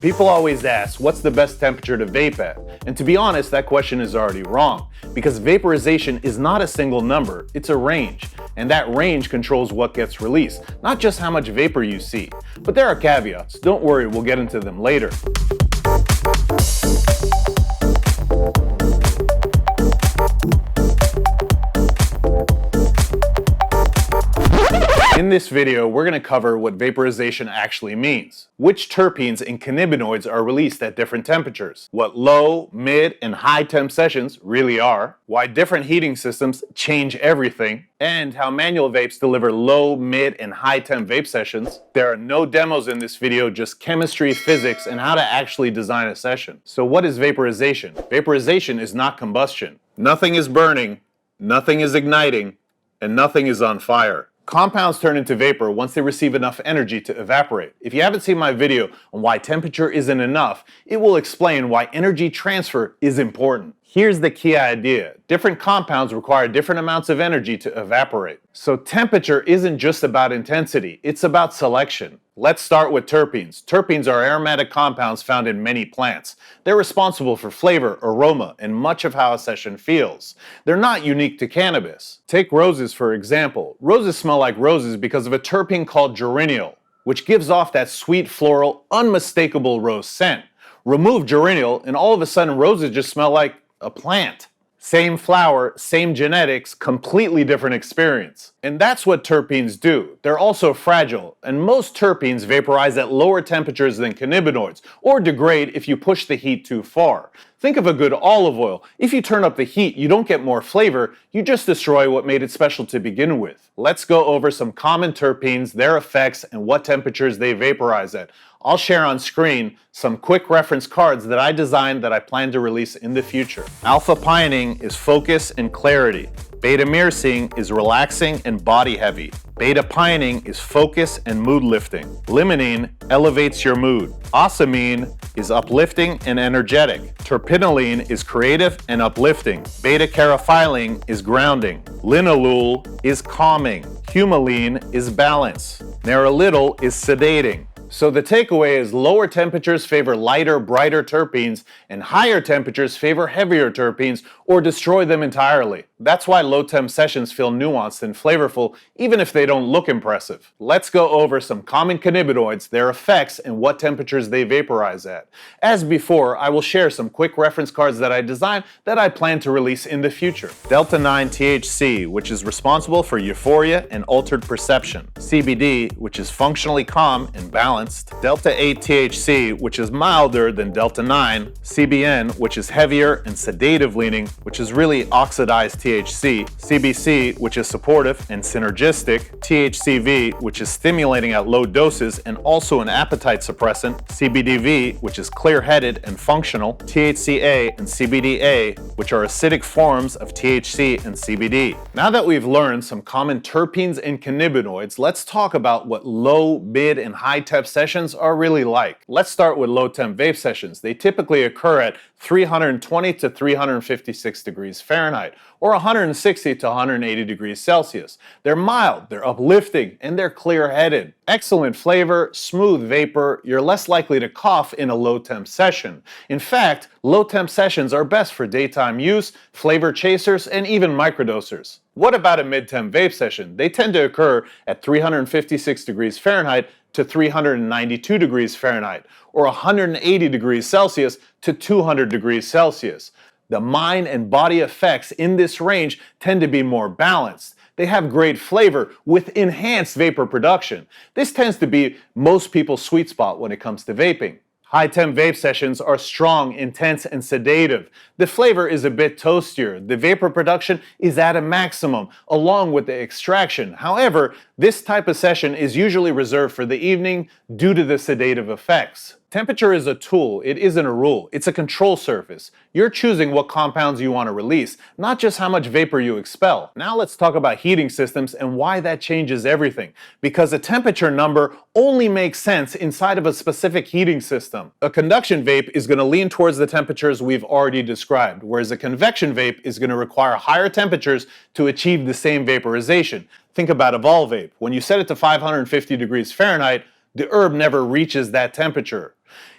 People always ask, what's the best temperature to vape at? And to be honest, that question is already wrong, because vaporization is not a single number, it's a range. And that range controls what gets released, not just how much vapor you see. But there are caveats, don't worry, we'll get into them later. In this video, we're going to cover what vaporization actually means, which terpenes and cannabinoids are released at different temperatures, what low, mid, and high temp sessions really are, why different heating systems change everything, and how manual vapes deliver low, mid, and high temp vape sessions. There are no demos in this video, just chemistry, physics, and how to actually design a session. So what is vaporization? Vaporization is not combustion. Nothing is burning, nothing is igniting, and nothing is on fire. Compounds turn into vapor once they receive enough energy to evaporate. If you haven't seen my video on why temperature isn't enough, it will explain why energy transfer is important. Here's the key idea. Different compounds require different amounts of energy to evaporate. So temperature isn't just about intensity, it's about selection. Let's start with terpenes. Terpenes are aromatic compounds found in many plants. They're responsible for flavor, aroma, and much of how a session feels. They're not unique to cannabis. Take roses for example. Roses smell like roses because of a terpene called geraniol, which gives off that sweet, floral, unmistakable rose scent. Remove geraniol and all of a sudden roses just smell like a plant. Same flower, same genetics, completely different experience. And that's what terpenes do. They're also fragile, and most terpenes vaporize at lower temperatures than cannabinoids, or degrade if you push the heat too far. Think of a good olive oil. If you turn up the heat, you don't get more flavor, you just destroy what made it special to begin with. Let's go over some common terpenes, their effects, and what temperatures they vaporize at. I'll share on screen some quick reference cards that I designed that I plan to release in the future. Alpha pinene is focus and clarity. Beta myrcene is relaxing and body heavy. Beta pinene is focus and mood lifting. Limonene elevates your mood. Ocimene is uplifting and energetic. Terpinolene is creative and uplifting. Beta caryophyllene is grounding. Linalool is calming. Humulene is balance. Nerolidol is sedating. So the takeaway is lower temperatures favor lighter, brighter terpenes, and higher temperatures favor heavier terpenes or destroy them entirely. That's why low temp sessions feel nuanced and flavorful, even if they don't look impressive. Let's go over some common cannabinoids, their effects, and what temperatures they vaporize at. As before, I will share some quick reference cards that I designed that I plan to release in the future. Delta-9 THC, which is responsible for euphoria and altered perception. CBD, which is functionally calm and balanced. Delta-8 THC, which is milder than Delta-9. CBN, which is heavier and sedative leaning, which is really oxidized THC. CBC, which is supportive and synergistic. THCV, which is stimulating at low doses and also an appetite suppressant. CBDV, which is clear-headed and functional. THCA and CBDA, which are acidic forms of THC and CBD. Now that we've learned some common terpenes and cannabinoids, let's talk about what low, mid, and high temp sessions are really like. Let's start with low temp vape sessions. They typically occur at 320 to 356 degrees Fahrenheit, or 160 to 180 degrees Celsius. They're mild, they're uplifting, and they're clear-headed. Excellent flavor, smooth vapor, you're less likely to cough in a low-temp session. In fact, low-temp sessions are best for daytime use, flavor chasers, and even microdosers. What about a mid-temp vape session? They tend to occur at 356 degrees Fahrenheit to 392 degrees Fahrenheit, or 180 degrees Celsius to 200 degrees Celsius. The mind and body effects in this range tend to be more balanced. They have great flavor with enhanced vapor production. This tends to be most people's sweet spot when it comes to vaping. High-temp vape sessions are strong, intense, and sedative. The flavor is a bit toastier. The vapor production is at a maximum, along with the extraction. However, this type of session is usually reserved for the evening due to the sedative effects. Temperature is a tool, it isn't a rule. It's a control surface. You're choosing what compounds you want to release, not just how much vapor you expel. Now let's talk about heating systems and why that changes everything. Because a temperature number only makes sense inside of a specific heating system. A conduction vape is going to lean towards the temperatures we've already described, whereas a convection vape is going to require higher temperatures to achieve the same vaporization. Think about a vol vape. When you set it to 550 degrees Fahrenheit, the herb never reaches that temperature.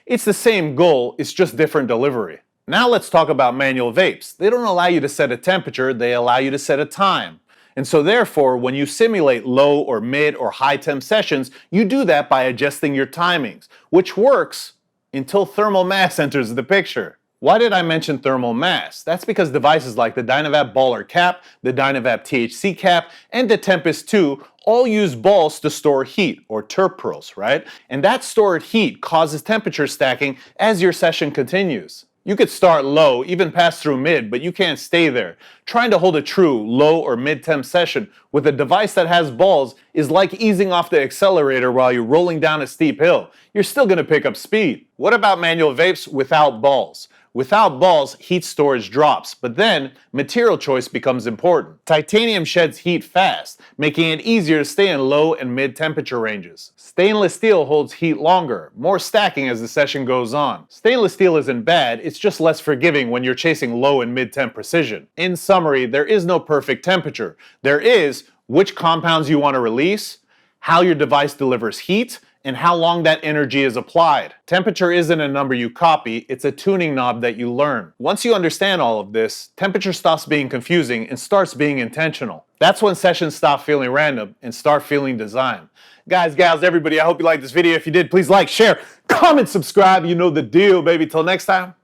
It's the same goal, it's just different delivery. Now let's talk about manual vapes. They don't allow you to set a temperature, they allow you to set a time. And so therefore, when you simulate low or mid or high temp sessions, you do that by adjusting your timings, which works until thermal mass enters the picture. Why did I mention thermal mass? That's because devices like the Dynavap Baller Cap, the Dynavap THC Cap, and the Tempest 2 all use balls to store heat, or terpenes, right? And that stored heat causes temperature stacking as your session continues. You could start low, even pass through mid, but you can't stay there. Trying to hold a true low or mid-temp session with a device that has balls is like easing off the accelerator while you're rolling down a steep hill. You're still going to pick up speed. What about manual vapes without balls? Without balls, heat storage drops, but then material choice becomes important. Titanium sheds heat fast, making it easier to stay in low and mid temperature ranges. Stainless steel holds heat longer, more stacking as the session goes on. Stainless steel isn't bad, it's just less forgiving when you're chasing low and mid temp precision. In summary, there is no perfect temperature. There is which compounds you want to release, how your device delivers heat, and how long that energy is applied. Temperature isn't a number you copy, it's a tuning knob that you learn. Once you understand all of this, temperature stops being confusing and starts being intentional. That's when sessions stop feeling random and start feeling designed. Guys, gals, everybody, I hope you liked this video. If you did, please like, share, comment, subscribe. You know the deal, baby. Till next time.